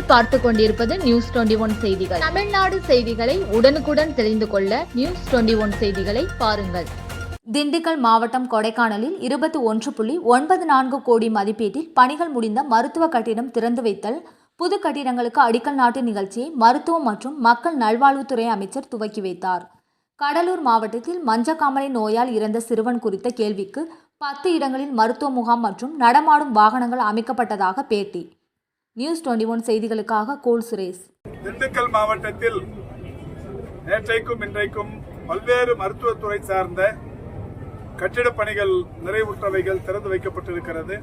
நீங்கள் பார்த்துக் கொண்டிருப்பது நியூஸ் 21 செய்திகள். தமிழ்நாடு செய்திகளை உடனுக்குடன் தெரிந்து கொள்ள நியூஸ் 21 செய்திகளை பாருங்கள். திண்டுக்கல் மாவட்டம் கொடைக்கானலில் 21.94 கோடி மதிப்பீட்டில் பணிகள் முடிந்த மருத்துவ கட்டிடம் திறந்து வைத்தல், புது கட்டிடங்களுக்கு அடிக்கல் நாட்டு நிகழ்ச்சியை மருத்துவம் மற்றும் மக்கள் நல்வாழ்வுத்துறை அமைச்சர் துவக்கி வைத்தார். கடலூர் மாவட்டத்தில் மஞ்சக்காமலை நோயால் இறந்த சிறுவன் குறித்த கேள்விக்கு 10 இடங்களில் மருத்துவ முகாம் மற்றும் நடமாடும் வாகனங்கள் அமைக்கப்பட்டதாக பேட்டி. நியூஸ் 21 செய்திகளுக்காக கோல் சுரேஷ். திண்டுக்கல் மாவட்டத்தில் நேற்றைக்கும் இன்றைக்கும் பல்வேறு மருத்துவத்துறை சார்ந்த கட்டிடப் பணிகள் நிறைவுற்றவைகள் திறந்து வைக்கப்பட்டிருக்கிறது.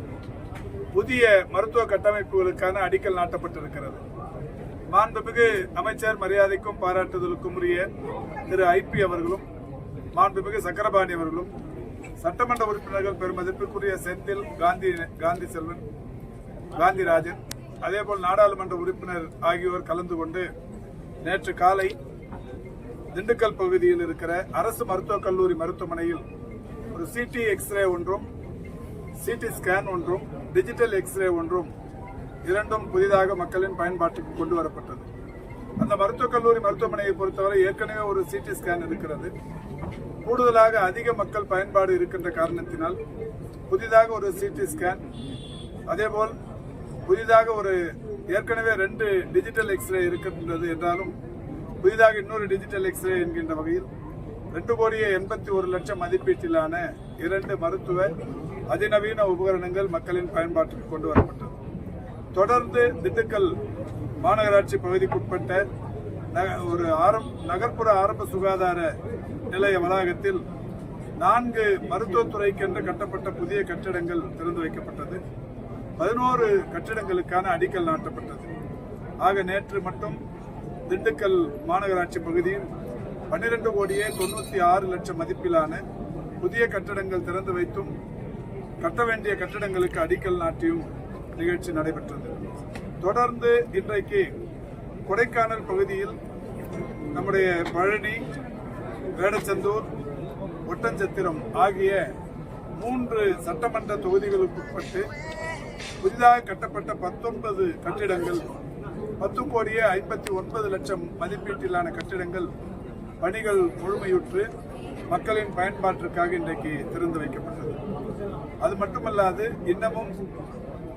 புதிய மருத்துவ கட்டமைப்புகளுக்கான அடிக்கல் நாட்டப்பட்டிருக்கிறது. மாண்புமிகு அமைச்சர் மரியாதைக்கும் பாராட்டுதலுக்கும் உரிய திரு ஐபி அவர்களும், மாண்புமிகு சக்கரபாணி அவர்களும், சட்டமன்ற உறுப்பினர்கள் பெருமதிப்பிற்குரிய செந்தில், காந்தி செல்வன், காந்திராஜன், அதேபோல் நாடாளுமன்ற உறுப்பினர் ஆகியோர் கலந்து கொண்டு நேற்று காலை திண்டுக்கல் பகுதியில் இருக்கிற அரசு மருத்துவக் கல்லூரி மருத்துவமனையில் ஒரு சிடி எக்ஸ்ரே ஒன்றும், சிடி ஸ்கேன் ஒன்றும், டிஜிட்டல் எக்ஸ்ரே ஒன்றும், இரண்டும் புதிதாக மக்களின் பயன்பாட்டுக்கு கொண்டு வரப்பட்டது. அந்த மருத்துவக் கல்லூரி மருத்துவமனையை பொறுத்தவரை ஏற்கனவே ஒரு சிடி ஸ்கேன் இருக்கிறது. கூடுதலாக அதிக மக்கள் பயன்பாடு இருக்கின்ற காரணத்தினால் புதிதாக ஒரு சிடி ஸ்கேன், அதேபோல் புதிதாக ஒரு ஏற்கனவே 2 டிஜிட்டல் எக்ஸ்ரே இருக்கின்றது என்றாலும் புதிதாக இன்னொரு டிஜிட்டல் எக்ஸ்ரே என்கின்ற வகையில் 2,81,00,000 மதிப்பீட்டிலான 2 மருத்துவ அதிநவீன உபகரணங்கள் மக்களின் பயன்பாட்டிற்கு கொண்டு வரப்பட்டது. தொடர்ந்து திண்டுக்கல் மாநகராட்சி பகுதிக்குட்பட்ட ஒரு நகர்ப்புற ஆரம்ப சுகாதார நிலைய வளாகத்தில் 4 மருத்துவத்துறைக்கென்று கட்டப்பட்ட புதிய கட்டிடங்கள் திறந்து வைக்கப்பட்டது. 11 கட்டிடங்களுக்கான அடிக்கல் நாட்டப்பட்டது. ஆக நேற்று மட்டும் திண்டுக்கல் மாநகராட்சி பகுதியில் 12,96,00,000 மதிப்பிலான புதிய கட்டிடங்கள் திறந்து வைத்தும் கட்ட வேண்டிய கட்டிடங்களுக்கு அடிக்கல் நாட்டியும் நிகழ்ச்சி நடைபெற்றது. தொடர்ந்து இன்றைக்கு கொடைக்கானல் பகுதியில் நம்முடைய பழனி, வேடச்சந்தூர், ஒட்டஞ்சத்திரம் ஆகிய 3 சட்டமன்ற தொகுதிகளுக்குட்பட்டு புதிதாக கட்டப்பட்ட 19 கட்டிடங்கள் 10,59,00,000 மதிப்பீட்டிலான கட்டிடங்கள் பணிகள் முழுமையுற்று மக்களின் பயன்பாட்டிற்காக இன்றைக்கு திறந்து வைக்கப்பட்டது. அது மட்டுமல்லாது இன்னமும்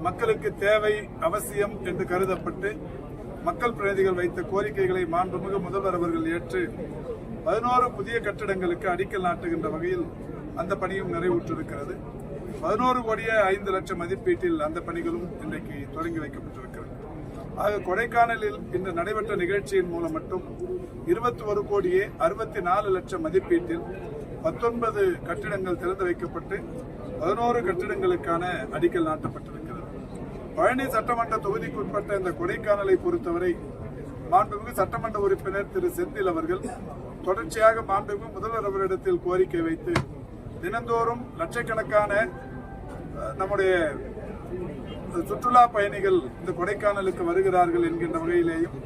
மக்களுக்கு தேவை அவசியம் என்று கருதப்பட்டு மக்கள் பிரதிநிதிகள் வைத்த கோரிக்கைகளை மாண்புமிகு முதல்வர் அவர்கள் ஏற்று 11 புதிய கட்டிடங்களுக்கு அடிக்கல் நாட்டுகின்ற வகையில் அந்த பணியும் நிறைவுற்றிருக்கிறது. 11,05,00,000 மதிப்பீட்டில் அந்த பணிகளும் இன்றைக்கு தொடங்கி வைக்கப்பட்டிருக்கிறது. ஆக கொடைக்கானலில் இன்று நடைபெற்ற நிகழ்ச்சியின் மூலம் மட்டும் 21,64,00,000 மதிப்பீட்டில் 19 கட்டிடங்கள் திறந்து வைக்கப்பட்டு 11 கட்டிடங்களுக்கான அடிக்கல் நாட்டப்பட்டிருக்கிறது. பழனி சட்டமன்ற தொகுதிக்குட்பட்ட இந்த கொடைக்கானலை பொறுத்தவரை மாண்புமிகு சட்டமன்ற உறுப்பினர் திரு செந்தில் அவர்கள் தொடர்ச்சியாக மாண்புமிகு முதல்வர் அவரிடத்தில் கோரிக்கை வைத்து தினந்தோறும் லட்சக்கணக்கான நம்முடைய சுற்றுலா பயணிகள் இந்த கொடைக்கானலுக்கு வருகிறார்கள் என்கின்ற வகையிலேயும்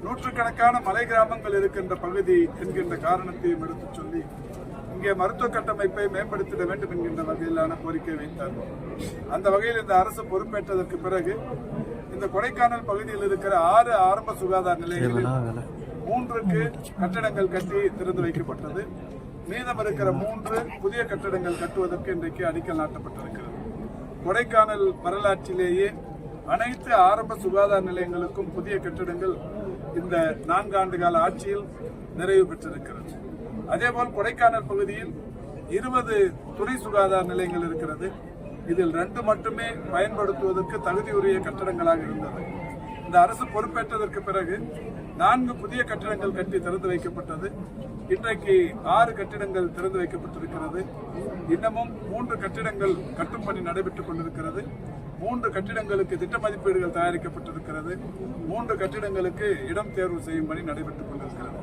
நூற்றுக்கணக்கான மலை கிராமங்கள் இருக்கின்ற பகுதி என்கின்ற காரணத்தையும் எடுத்துச் சொல்லி இங்கே மருத்துவ கட்டமைப்பை மேம்படுத்திட வேண்டும் என்கின்ற வகையிலான கோரிக்கை வைத்தார்கள். அந்த வகையில் இந்த அரசு பொறுப்பேற்றதற்கு பிறகு இந்த கொடைக்கானல் பகுதியில் இருக்கிற 6 ஆரம்ப சுகாதார நிலையங்களில் 3க்கு கட்டடங்கள் கட்டி திறந்து வைக்கப்பட்டது. மீதம் இருக்கிற 3 புதிய கட்டடங்கள் கட்டுவதற்கு இன்றைக்கு அடிக்கல் நாட்டப்பட்டிருக்கிறது. கொடைக்கானல் வரலாற்றிலேயே அனைத்து ஆரம்ப சுகாதார நிலையங்களுக்கும் புதிய கட்டிடங்கள் இந்த 4 ஆண்டு கால ஆட்சியில் நிறைவு பெற்றிருக்கிறது. அதேபோல் கொடைக்கானல் பகுதியில் 20 துணை சுகாதார நிலையங்கள் இருக்கிறது. இதில் 2 மட்டுமே பயன்படுத்துவதற்கு தகுதியுடைய கட்டடங்களாக இருந்தது. இந்த அரசு பொறுப்பேற்றதற்கு பிறகு 4 புதிய கட்டிடங்கள் கட்டி திறந்து வைக்கப்பட்டது. இன்றைக்கு 6 கட்டிடங்கள் திறந்து வைக்கப்பட்டிருக்கிறது. இன்னமும் 3 கட்டிடங்கள் கட்டும் பணி நடைபெற்றுக் கொண்டிருக்கிறது. 3 கட்டிடங்களுக்கு திட்ட மதிப்பீடுகள் தயாரிக்கப்பட்டிருக்கிறது. 3 கட்டிடங்களுக்கு இடம் தேர்வு செய்யும் பணி நடைபெற்றுக் கொண்டிருக்கிறது.